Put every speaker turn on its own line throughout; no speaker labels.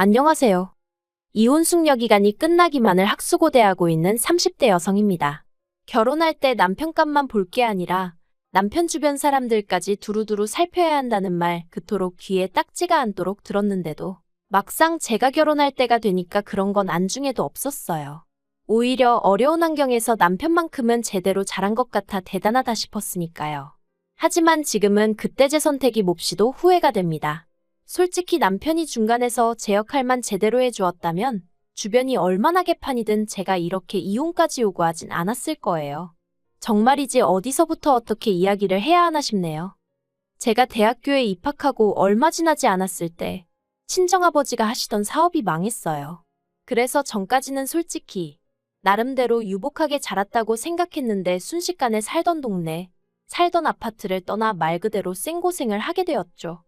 안녕하세요. 이혼 숙려 기간이 끝나기만을 학수고대하고 있는 30대 여성입니다. 결혼할 때 남편 값만 볼 게 아니라 남편 주변 사람들까지 두루두루 살펴야 한다는 말 그토록 귀에 딱지가 않도록 들었는데도 막상 제가 결혼할 때가 되니까 그런 건 안중에도 없었어요. 오히려 어려운 환경에서 남편만큼은 제대로 잘한 것 같아 대단하다 싶었으니까요. 하지만 지금은 그때 제 선택이 몹시도 후회가 됩니다. 솔직히 남편이 중간에서 제 역할만 제대로 해주었다면 주변이 얼마나 개판이든 제가 이렇게 이혼까지 요구하진 않았을 거예요. 정말이지 어디서부터 어떻게 이야기를 해야 하나 싶네요. 제가 대학교에 입학하고 얼마 지나지 않았을 때 친정아버지가 하시던 사업이 망했어요. 그래서 전까지는 솔직히 나름대로 유복하게 자랐다고 생각했는데 순식간에 살던 동네, 살던 아파트를 떠나 말 그대로 생고생을 하게 되었죠.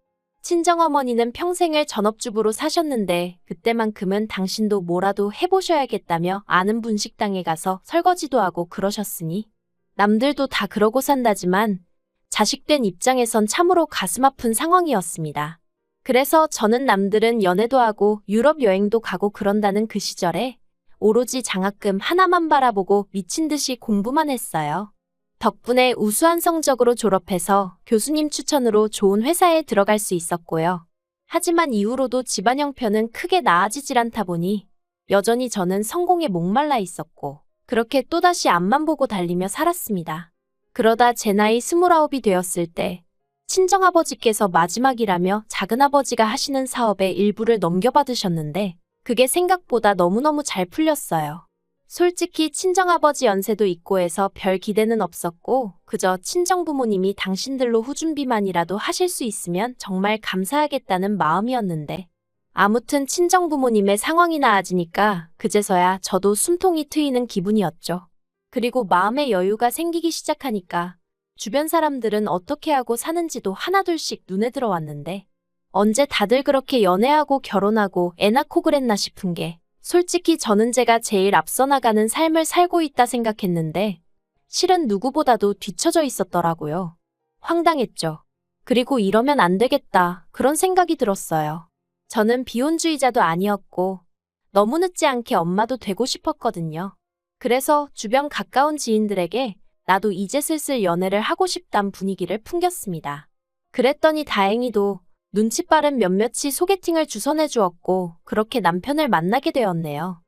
친정어머니는 평생을 전업주부로 사셨는데 그때만큼은 당신도 뭐라도 해보셔야겠다며 아는 분식당에 가서 설거지도 하고 그러셨으니 남들도 다 그러고 산다지만 자식된 입장에선 참으로 가슴 아픈 상황이었습니다. 그래서 저는 남들은 연애도 하고 유럽 여행도 가고 그런다는 그 시절에 오로지 장학금 하나만 바라보고 미친 듯이 공부만 했어요. 덕분에 우수한 성적으로 졸업해서 교수님 추천으로 좋은 회사에 들어갈 수 있었고요. 하지만 이후로도 집안 형편은 크게 나아지질 않다 보니 여전히 저는 성공에 목말라 있었고 그렇게 또다시 앞만 보고 달리며 살았습니다. 그러다 제 나이 29이 되었을 때 친정아버지께서 마지막이라며 작은아버지가 하시는 사업의 일부를 넘겨받으셨는데 그게 생각보다 너무너무 잘 풀렸어요. 솔직히 친정아버지 연세도 있고 해서 별 기대는 없었고 그저 친정부모님이 당신들로 후준비만이라도 하실 수 있으면 정말 감사하겠다는 마음이었는데 아무튼 친정부모님의 상황이 나아지니까 그제서야 저도 숨통이 트이는 기분이었죠. 그리고 마음의 여유가 생기기 시작하니까 주변 사람들은 어떻게 하고 사는지도 하나둘씩 눈에 들어왔는데 언제 다들 그렇게 연애하고 결혼하고 애 낳고 그랬나 싶은 게 솔직히 저는 제가 제일 앞서 나가는 삶을 살고 있다 생각했는데 실은 누구보다도 뒤처져 있었더라고요. 황당했죠. 그리고 이러면 안 되겠다 그런 생각이 들었어요. 저는 비혼주의자도 아니었고 너무 늦지 않게 엄마도 되고 싶었거든요. 그래서 주변 가까운 지인들에게 나도 이제 슬슬 연애를 하고 싶단 분위기를 풍겼습니다. 그랬더니 다행히도 눈치 빠른 몇몇이 소개팅을 주선해 주었고 그렇게 남편을 만나게 되었네요.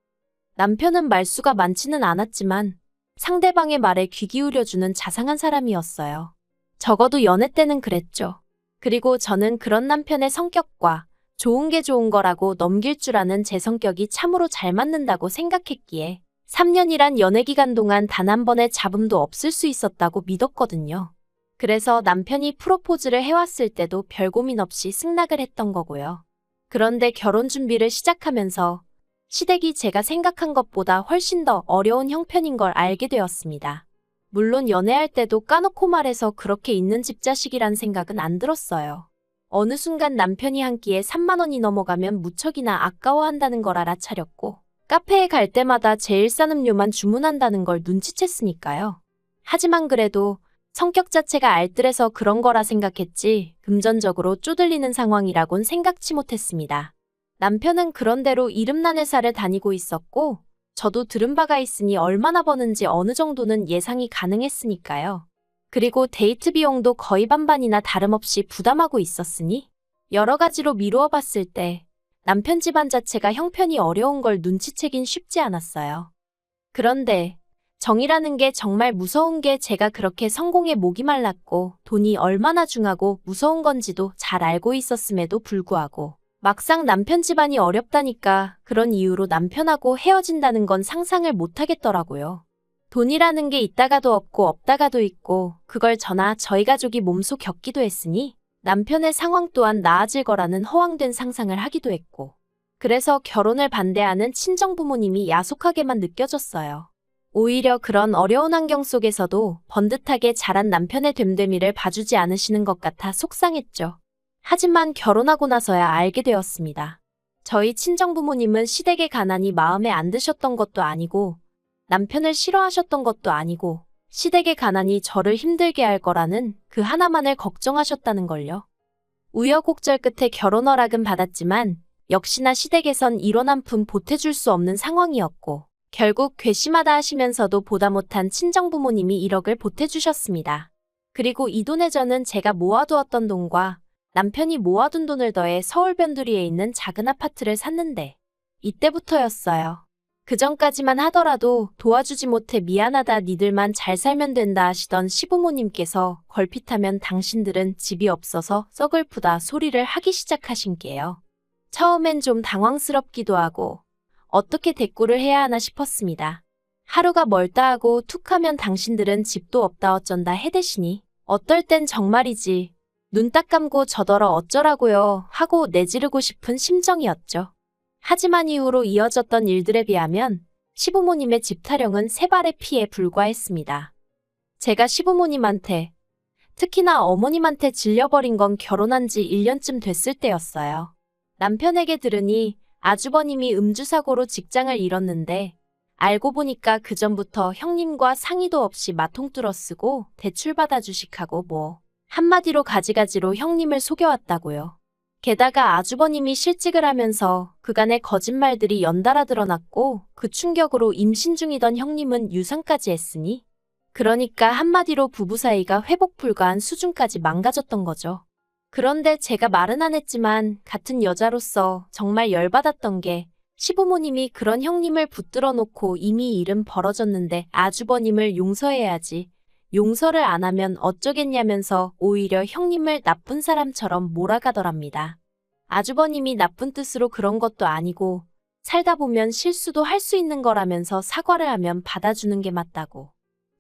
남편은 말수가 많지는 않았지만 상대방의 말에 귀 기울여주는 자상한 사람이었어요. 적어도 연애 때는 그랬죠. 그리고 저는 그런 남편의 성격과 좋은 게 좋은 거라고 넘길 줄 아는 제 성격이 참으로 잘 맞는다고 생각했기에 3년이란 연애 기간 동안 단 한 번의 잡음도 없을 수 있었다고 믿었거든요. 그래서 남편이 프로포즈를 해왔을 때도 별 고민 없이 승낙을 했던 거고요. 그런데 결혼 준비를 시작하면서 시댁이 제가 생각한 것보다 훨씬 더 어려운 형편인 걸 알게 되었습니다. 물론 연애할 때도 까놓고 말해서 그렇게 있는 집 자식이란 생각은 안 들었어요. 어느 순간 남편이 한 끼에 3만 원이 넘어가면 무척이나 아까워한다는 걸 알아차렸고 카페에 갈 때마다 제일 싼 음료만 주문한다는 걸 눈치챘으니까요. 하지만 그래도 성격 자체가 알뜰해서 그런 거라 생각했지 금전적으로 쪼들리는 상황이라곤 생각치 못했습니다. 남편은 그런대로 이름난 회사를 다니고 있었고 저도 들은 바가 있으니 얼마나 버는지 어느 정도는 예상이 가능했으니까요. 그리고 데이트 비용도 거의 반반이나 다름없이 부담하고 있었으니 여러 가지로 미루어 봤을 때 남편 집안 자체가 형편이 어려운 걸 눈치채긴 쉽지 않았어요. 그런데 정이라는 게 정말 무서운 게 제가 그렇게 성공에 목이 말랐고 돈이 얼마나 중하고 무서운 건지도 잘 알고 있었음에도 불구하고 막상 남편 집안이 어렵다니까 그런 이유로 남편하고 헤어진다는 건 상상을 못 하겠더라고요. 돈이라는 게 있다가도 없고 없다가도 있고 그걸 저나 저희 가족이 몸소 겪기도 했으니 남편의 상황 또한 나아질 거라는 허황된 상상을 하기도 했고 그래서 결혼을 반대하는 친정부모님이 야속하게만 느껴졌어요. 오히려 그런 어려운 환경 속에서도 번듯하게 자란 남편의 됨됨이를 봐주지 않으시는 것 같아 속상했죠. 하지만 결혼하고 나서야 알게 되었습니다. 저희 친정부모님은 시댁의 가난이 마음에 안 드셨던 것도 아니고 남편을 싫어하셨던 것도 아니고 시댁의 가난이 저를 힘들게 할 거라는 그 하나만을 걱정하셨다는 걸요. 우여곡절 끝에 결혼 허락은 받았지만 역시나 시댁에선 이런 한 푼 보태줄 수 없는 상황이었고 결국 괘씸하다 하시면서도 보다 못한 친정부모님이 1억을 보태주셨습니다. 그리고 이 돈에 저는 제가 모아두었던 돈과 남편이 모아둔 돈을 더해 서울 변두리에 있는 작은 아파트를 샀는데 이때부터였어요. 그전까지만 하더라도 도와주지 못해 미안하다 니들만 잘 살면 된다 하시던 시부모님께서 걸핏하면 당신들은 집이 없어서 썩을프다 소리를 하기 시작하신 게요. 처음엔 좀 당황스럽기도 하고 어떻게 대꾸를 해야 하나 싶었습니다. 하루가 멀다 하고 툭하면 당신들은 집도 없다 어쩐다 해대시니 어떨 땐 정말이지 눈 딱 감고 저더러 어쩌라고요 하고 내지르고 싶은 심정이었죠. 하지만 이후로 이어졌던 일들에 비하면 시부모님의 집 타령은 세 발의 피에 불과했습니다. 제가 시부모님한테, 특히나 어머님한테 질려버린 건 결혼한 지 1년쯤 됐을 때였어요. 남편에게 들으니 아주버님이 음주사고로 직장을 잃었는데 알고 보니까 그전부터 형님과 상의도 없이 마통 뚫어 쓰고 대출받아 주식하고 뭐 한마디로 가지가지로 형님을 속여왔다고요. 게다가 아주버님이 실직을 하면서 그간의 거짓말들이 연달아 드러났고 그 충격으로 임신 중이던 형님은 유산까지 했으니 그러니까 한마디로 부부 사이가 회복 불가한 수준까지 망가졌던 거죠. 그런데 제가 말은 안 했지만 같은 여자로서 정말 열받았던 게 시부모님이 그런 형님을 붙들어 놓고 이미 일은 벌어졌는데 아주버님을 용서해야지. 용서를 안 하면 어쩌겠냐면서 오히려 형님을 나쁜 사람처럼 몰아가더랍니다. 아주버님이 나쁜 뜻으로 그런 것도 아니고 살다 보면 실수도 할 수 있는 거라면서 사과를 하면 받아주는 게 맞다고.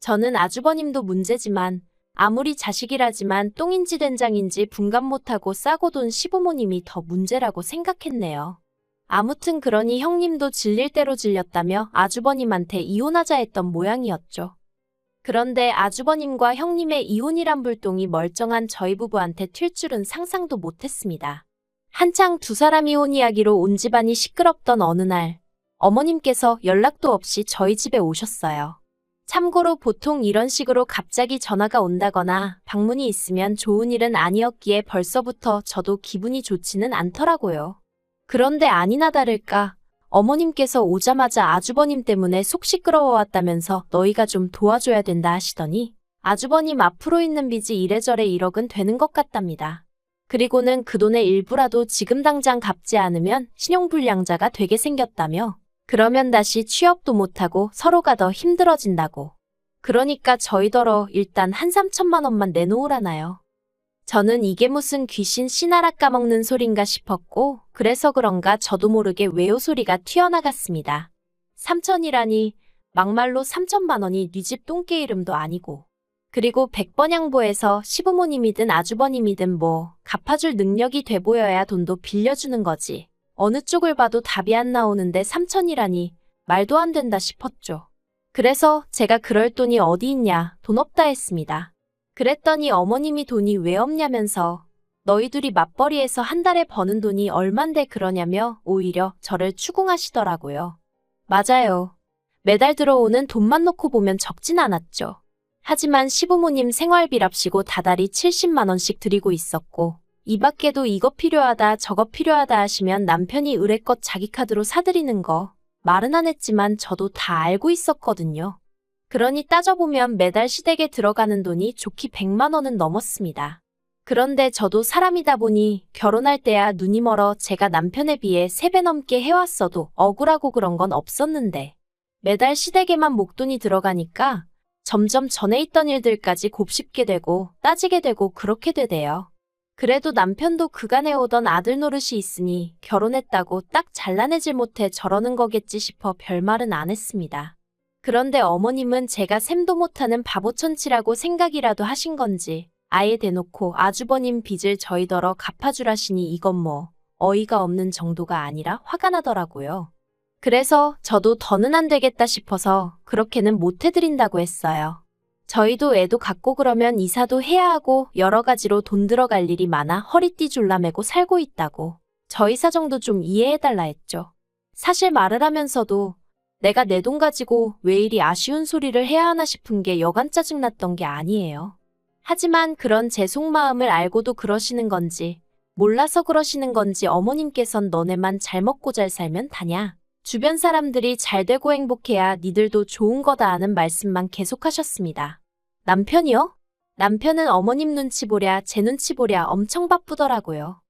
저는 아주버님도 문제지만 아무리 자식이라지만 똥인지 된장인지 분간 못하고 싸고 돈 시부모님이 더 문제라고 생각했네요. 아무튼 그러니 형님도 질릴 대로 질렸다며 아주버님한테 이혼하자 했던 모양이었죠. 그런데 아주버님과 형님의 이혼이란 불똥이 멀쩡한 저희 부부한테 튈 줄은 상상도 못했습니다. 한창 두 사람 이혼 이야기로 온 집안이 시끄럽던 어느 날 어머님께서 연락도 없이 저희 집에 오셨어요. 참고로 보통 이런 식으로 갑자기 전화가 온다거나 방문이 있으면 좋은 일은 아니었기에 벌써부터 저도 기분이 좋지는 않더라고요. 그런데 아니나 다를까 어머님께서 오자마자 아주버님 때문에 속 시끄러워왔다면서 너희가 좀 도와줘야 된다 하시더니 아주버님 앞으로 있는 빚이 이래저래 1억은 되는 것 같답니다. 그리고는 그 돈의 일부라도 지금 당장 갚지 않으면 신용불량자가 되게 생겼다며 그러면 다시 취업도 못하고 서로가 더 힘들어진다고. 그러니까 저희더러 일단 한 3천만 원만 내놓으라나요. 저는 이게 무슨 귀신 씨나라 까먹는 소린가 싶었고 그래서 그런가 저도 모르게 외요 소리가 튀어나갔습니다. 3천이라니 막말로 3천만 원이 네 집 똥개 이름도 아니고 그리고 100번 양보해서 시부모님이든 아주버님이든 뭐 갚아줄 능력이 돼 보여야 돈도 빌려주는 거지. 어느 쪽을 봐도 답이 안 나오는데 3천이라니 말도 안 된다 싶었죠. 그래서 제가 그럴 돈이 어디 있냐 돈 없다 했습니다. 그랬더니 어머님이 돈이 왜 없냐면서 너희들이 맞벌이해서 한 달에 버는 돈이 얼만데 그러냐며 오히려 저를 추궁하시더라고요. 맞아요. 매달 들어오는 돈만 놓고 보면 적진 않았죠. 하지만 시부모님 생활비랍시고 다달이 70만 원씩 드리고 있었고 이 밖에도 이거 필요하다 저거 필요하다 하시면 남편이 의뢰껏 자기 카드로 사드리는 거 말은 안 했지만 저도 다 알고 있었거든요. 그러니 따져보면 매달 시댁에 들어가는 돈이 좋기 100만 원은 넘었습니다. 그런데 저도 사람이다 보니 결혼할 때야 눈이 멀어 제가 남편에 비해 3배 넘게 해왔어도 억울하고 그런 건 없었는데 매달 시댁에만 목돈이 들어가니까 점점 전에 있던 일들까지 곱씹게 되고 따지게 되고 그렇게 되대요. 그래도 남편도 그간에 오던 아들 노릇이 있으니 결혼했다고 딱 잘라내질 못해 저러는 거겠지 싶어 별말은 안 했습니다. 그런데 어머님은 제가 셈도 못하는 바보천치라고 생각이라도 하신 건지 아예 대놓고 아주버님 빚을 저희더러 갚아주라시니 이건 뭐 어이가 없는 정도가 아니라 화가 나더라고요. 그래서 저도 더는 안 되겠다 싶어서 그렇게는 못 해드린다고 했어요. 저희도 애도 갖고 그러면 이사도 해야 하고 여러 가지로 돈 들어갈 일이 많아 허리띠 졸라매고 살고 있다고 저희 사정도 좀 이해해달라 했죠. 사실 말을 하면서도 내가 내 돈 가지고 왜 이리 아쉬운 소리를 해야 하나 싶은 게 여간 짜증났던 게 아니에요. 하지만 그런 제 속마음을 알고도 그러시는 건지 몰라서 그러시는 건지 어머님께선 너네만 잘 먹고 잘 살면 다냐. 주변 사람들이 잘 되고 행복해야 니들도 좋은 거다 하는 말씀만 계속하셨습니다. 남편이요? 남편은 어머님 눈치 보랴 제 눈치 보랴 엄청 바쁘더라고요.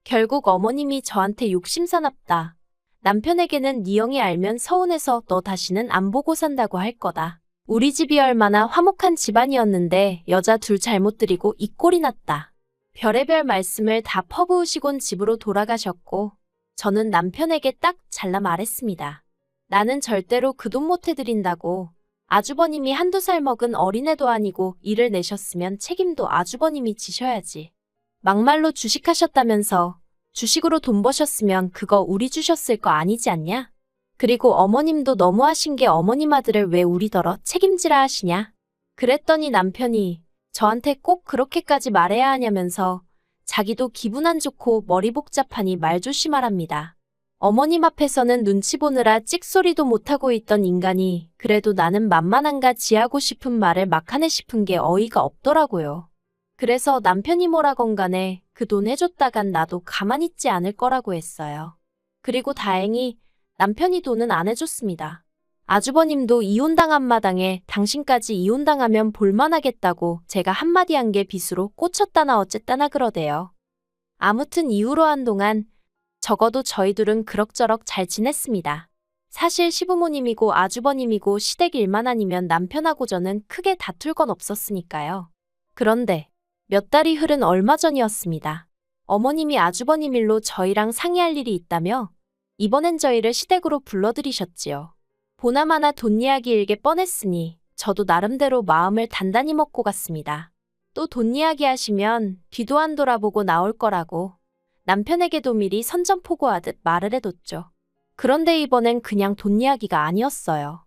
결국 어머님이 저한테 욕심사납다. 남편에게는 네 형이 알면 서운해서 너 다시는 안 보고 산다고 할 거다. 우리 집이 얼마나 화목한 집안이었는데 여자 둘 잘못 들이고 이 꼴이 났다. 별의별 말씀을 다 퍼부으시곤 집으로 돌아가셨고 저는 남편에게 딱 잘라 말했습니다. 나는 절대로 그 돈 못 해드린다고. 아주버님이 한두 살 먹은 어린애도 아니고 일을 내셨으면 책임도 아주버님이 지셔야지. 막말로 주식하셨다면서 주식으로 돈 버셨으면 그거 우리 주셨을 거 아니지 않냐? 그리고 어머님도 너무하신 게 어머님 아들을 왜 우리더러 책임지라 하시냐? 그랬더니 남편이 저한테 꼭 그렇게까지 말해야 하냐면서 자기도 기분 안 좋고 머리 복잡하니 말 조심하랍니다. 어머님 앞에서는 눈치 보느라 찍소리도 못하고 있던 인간이 그래도 나는 만만한가 지하고 싶은 말을 막 하네 싶은 게 어이가 없더라고요. 그래서 남편이 뭐라건 간에 그 돈 해줬다간 나도 가만히 있지 않을 거라고 했어요. 그리고 다행히 남편이 돈은 안 해줬습니다. 아주버님도 이혼당한 마당에 당신까지 이혼당하면 볼만하겠다고 제가 한마디 한 게 빚으로 꽂혔다나 어쨌다나 그러대요. 아무튼 이후로 한동안 적어도 저희들은 그럭저럭 잘 지냈습니다. 사실 시부모님이고 아주버님이고 시댁 일만 아니면 남편하고 저는 크게 다툴 건 없었으니까요. 그런데 몇 달이 흐른 얼마 전이었습니다. 어머님이 아주버님 일로 저희랑 상의할 일이 있다며 이번엔 저희를 시댁으로 불러들이셨지요. 보나마나 돈 이야기 일게 뻔했으니 저도 나름대로 마음을 단단히 먹고 갔습니다. 또 돈 이야기 하시면 뒤도 안 돌아보고 나올 거라고 남편에게도 미리 선전포고하듯 말을 해뒀죠. 그런데 이번엔 그냥 돈 이야기가 아니었어요.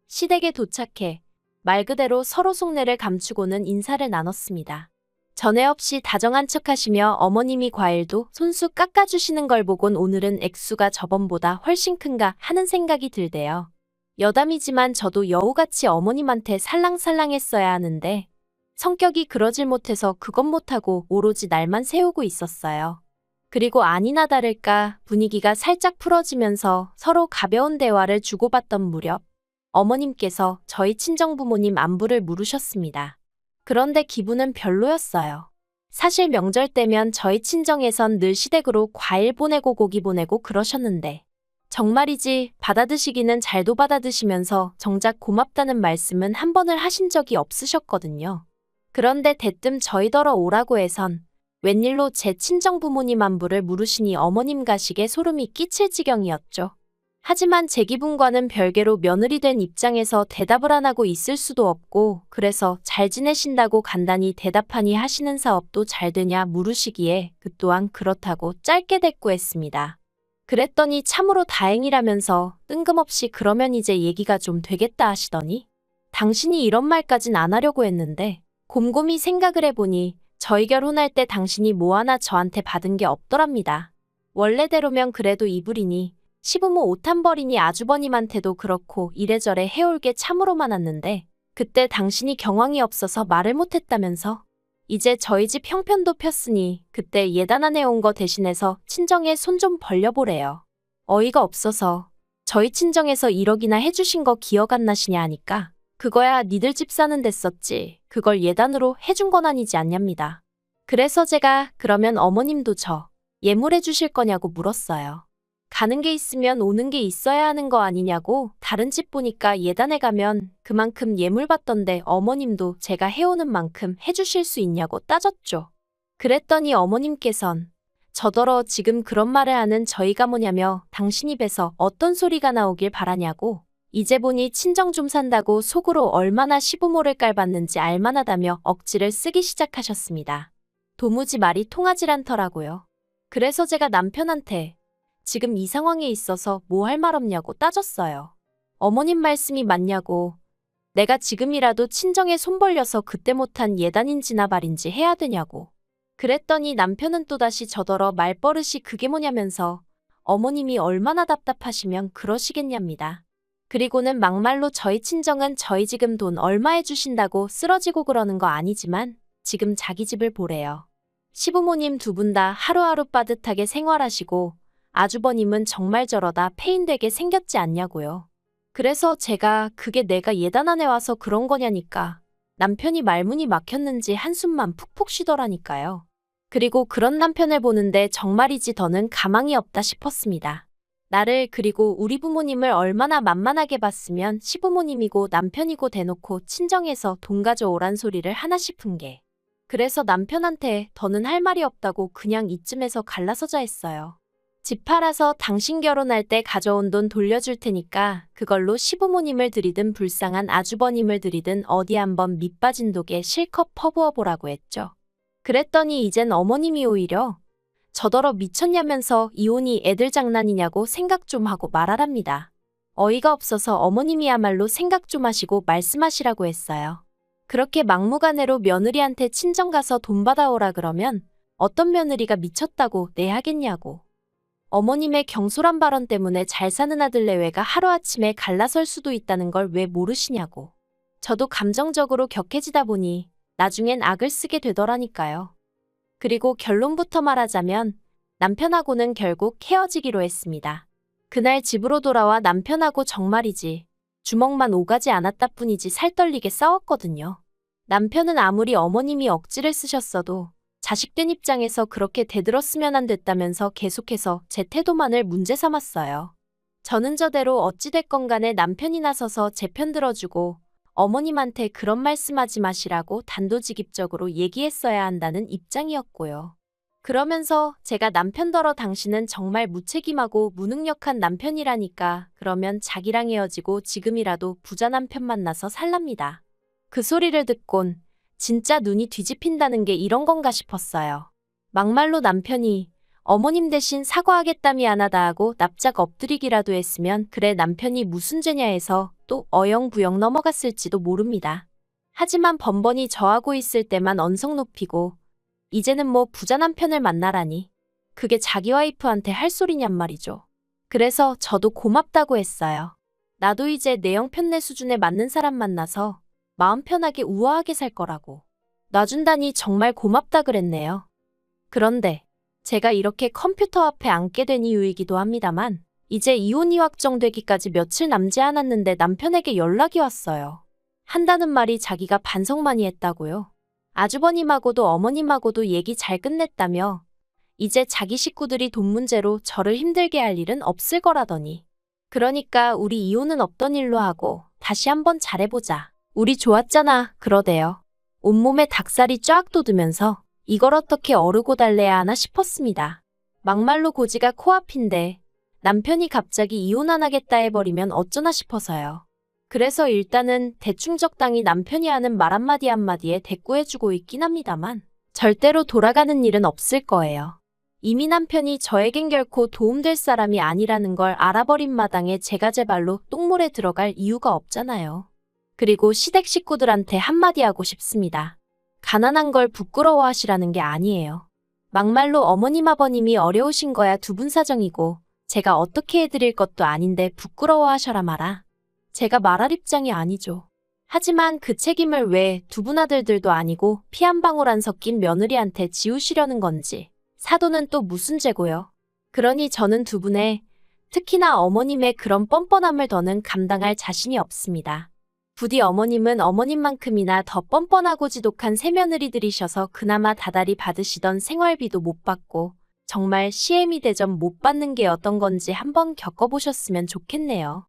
시댁에 도착해 말 그대로 서로 속내를 감추고는 인사를 나눴습니다. 전에 없이 다정한 척하시며 어머님이 과일도 손수 깎아주시는 걸 보곤 오늘은 액수가 저번보다 훨씬 큰가 하는 생각이 들대요. 여담이지만 저도 여우같이 어머님한테 살랑살랑했어야 하는데 성격이 그러질 못해서 그건 못하고 오로지 날만 세우고 있었어요. 그리고 아니나 다를까 분위기가 살짝 풀어지면서 서로 가벼운 대화를 주고받던 무렵 어머님께서 저희 친정부모님 안부를 물으셨습니다. 그런데 기분은 별로였어요. 사실 명절 때면 저희 친정에선 늘 시댁으로 과일 보내고 고기 보내고 그러셨는데 정말이지 받아드시기는 잘도 받아드시면서 정작 고맙다는 말씀은 한 번을 하신 적이 없으셨거든요. 그런데 대뜸 저희더러 오라고 해선 웬일로 제 친정부모님 안부를 물으시니 어머님 가식에 소름이 끼칠 지경이었죠. 하지만 제 기분과는 별개로 며느리 된 입장에서 대답을 안 하고 있을 수도 없고 그래서 잘 지내신다고 간단히 대답하니 하시는 사업도 잘 되냐 물으시기에 그 또한 그렇다고 짧게 대꾸했습니다. 그랬더니 참으로 다행이라면서 뜬금없이 그러면 이제 얘기가 좀 되겠다 하시더니 당신이 이런 말까진 안 하려고 했는데 곰곰이 생각을 해보니 저희 결혼할 때 당신이 뭐 하나 저한테 받은 게 없더랍니다. 원래대로면 그래도 이불이니 시부모 옷 한 벌이니 아주버님한테도 그렇고 이래저래 해올 게 참으로 많았는데 그때 당신이 경황이 없어서 말을 못했다면서 이제 저희 집 형편도 폈으니 그때 예단안에 온 거 대신해서 친정에 손 좀 벌려보래요. 어이가 없어서 저희 친정에서 1억이나 해주신 거 기억 안 나시냐 하니까 그거야 니들 집 사는 데 썼지 그걸 예단으로 해준 건 아니지 않냐입니다. 그래서 제가 그러면 어머님도 저 예물해 주실 거냐고 물었어요. 가는 게 있으면 오는 게 있어야 하는 거 아니냐고 다른 집 보니까 예단에 가면 그만큼 예물 받던데 어머님도 제가 해오는 만큼 해주실 수 있냐고 따졌죠. 그랬더니 어머님께선 저더러 지금 그런 말을 하는 저희가 뭐냐며 당신 입에서 어떤 소리가 나오길 바라냐고 이제 보니 친정 좀 산다고 속으로 얼마나 시부모를 깔봤는지 알만하다며 억지를 쓰기 시작하셨습니다. 도무지 말이 통하질 않더라고요. 그래서 제가 남편한테 지금 이 상황에 있어서 뭐 할 말 없냐고 따졌어요. 어머님 말씀이 맞냐고. 내가 지금이라도 친정에 손 벌려서 그때 못한 예단인지나 말인지 해야 되냐고. 그랬더니 남편은 또다시 저더러 말버릇이 그게 뭐냐면서 어머님이 얼마나 답답하시면 그러시겠냐입니다. 그리고는 막말로 저희 친정은 저희 지금 돈 얼마 해주신다고 쓰러지고 그러는 거 아니지만 지금 자기 집을 보래요. 시부모님 두 분 다 하루하루 빠듯하게 생활하시고 아주버님은 정말 저러다 폐인되게 생겼지 않냐고요. 그래서 제가 그게 내가 예단안에 와서 그런 거냐니까 남편이 말문이 막혔는지 한숨만 푹푹 쉬더라니까요. 그리고 그런 남편을 보는데 정말이지 더는 가망이 없다 싶었습니다. 나를 그리고 우리 부모님을 얼마나 만만하게 봤으면 시부모님이고 남편이고 대놓고 친정에서 돈 가져오란 소리를 하나 싶은 게. 그래서 남편한테 더는 할 말이 없다고 그냥 이쯤에서 갈라서자 했어요. 집 팔아서 당신 결혼할 때 가져온 돈 돌려줄 테니까 그걸로 시부모님을 들이든 불쌍한 아주버님을 들이든 어디 한번 밑빠진 독에 실컷 퍼부어보라고 했죠. 그랬더니 이젠 어머님이 오히려 저더러 미쳤냐면서 이혼이 애들 장난이냐고 생각 좀 하고 말하랍니다. 어이가 없어서 어머님이야말로 생각 좀 하시고 말씀하시라고 했어요. 그렇게 막무가내로 며느리한테 친정 가서 돈 받아오라 그러면 어떤 며느리가 미쳤다고 내 하겠냐고. 어머님의 경솔한 발언 때문에 잘 사는 아들 내외가 하루아침에 갈라설 수도 있다는 걸 왜 모르시냐고. 저도 감정적으로 격해지다 보니 나중엔 악을 쓰게 되더라니까요. 그리고 결론부터 말하자면 남편하고는 결국 헤어지기로 했습니다. 그날 집으로 돌아와 남편하고 정말이지 주먹만 오가지 않았다 뿐이지 살떨리게 싸웠거든요. 남편은 아무리 어머님이 억지를 쓰셨어도 자식된 입장에서 그렇게 대들었으면 안 됐다면서 계속해서 제 태도만을 문제 삼았어요. 저는 저대로 어찌됐건 간에 남편이 나서서 제 편 들어주고 어머님한테 그런 말씀하지 마시라고 단도직입적으로 얘기했어야 한다는 입장이었고요. 그러면서 제가 남편더러 당신은 정말 무책임하고 무능력한 남편이라니까 그러면 자기랑 헤어지고 지금이라도 부자 남편 만나서 살랍니다. 그 소리를 듣곤 진짜 눈이 뒤집힌다는 게 이런 건가 싶었어요. 막말로 남편이 어머님 대신 사과하겠다미 안 하다 하고 납작 엎드리기라도 했으면 그래 남편이 무슨 죄냐 해서 또 어영부영 넘어갔을지도 모릅니다. 하지만 번번이 저하고 있을 때만 언성 높이고 이제는 뭐 부자 남편을 만나라니 그게 자기 와이프한테 할 소리냔 말이죠. 그래서 저도 고맙다고 했어요. 나도 이제 내 형편내 수준에 맞는 사람 만나서 마음 편하게 우아하게 살 거라고. 놔준다니 정말 고맙다 그랬네요. 그런데 제가 이렇게 컴퓨터 앞에 앉게 된 이유이기도 합니다만 이제 이혼이 확정되기까지 며칠 남지 않았는데 남편에게 연락이 왔어요. 한다는 말이 자기가 반성 많이 했다고요. 아주버님하고도 어머님하고도 얘기 잘 끝냈다며 이제 자기 식구들이 돈 문제로 저를 힘들게 할 일은 없을 거라더니 그러니까 우리 이혼은 없던 일로 하고 다시 한번 잘해보자. 우리 좋았잖아 그러대요. 온몸에 닭살이 쫙 돋으면서 이걸 어떻게 어르고 달래야 하나 싶었습니다. 막말로 고지가 코앞인데 남편이 갑자기 이혼 안 하겠다 해버리면 어쩌나 싶어서요. 그래서 일단은 대충 적당히 남편이 하는 말 한마디 한마디에 대꾸해주고 있긴 합니다만 절대로 돌아가는 일은 없을 거예요. 이미 남편이 저에겐 결코 도움될 사람이 아니라는 걸 알아버린 마당에 제가 제 발로 똥물에 들어갈 이유가 없잖아요. 그리고 시댁 식구들한테 한마디 하고 싶습니다. 가난한 걸 부끄러워하시라는 게 아니에요. 막말로 어머님 아버님이 어려우신 거야 두 분 사정이고 제가 어떻게 해드릴 것도 아닌데 부끄러워하셔라 마라. 제가 말할 입장이 아니죠. 하지만 그 책임을 왜 두 분 아들들도 아니고 피 한 방울 안 섞인 며느리한테 지우시려는 건지 사도는 또 무슨 죄고요. 그러니 저는 두 분의 특히나 어머님의 그런 뻔뻔함을 더는 감당할 자신이 없습니다. 부디 어머님은 어머님만큼이나 더 뻔뻔하고 지독한 새며느리들이셔서 그나마 다달이 받으시던 생활비도 못 받고 정말 시애미 대접 못 받는 게 어떤 건지 한번 겪어보셨으면 좋겠네요.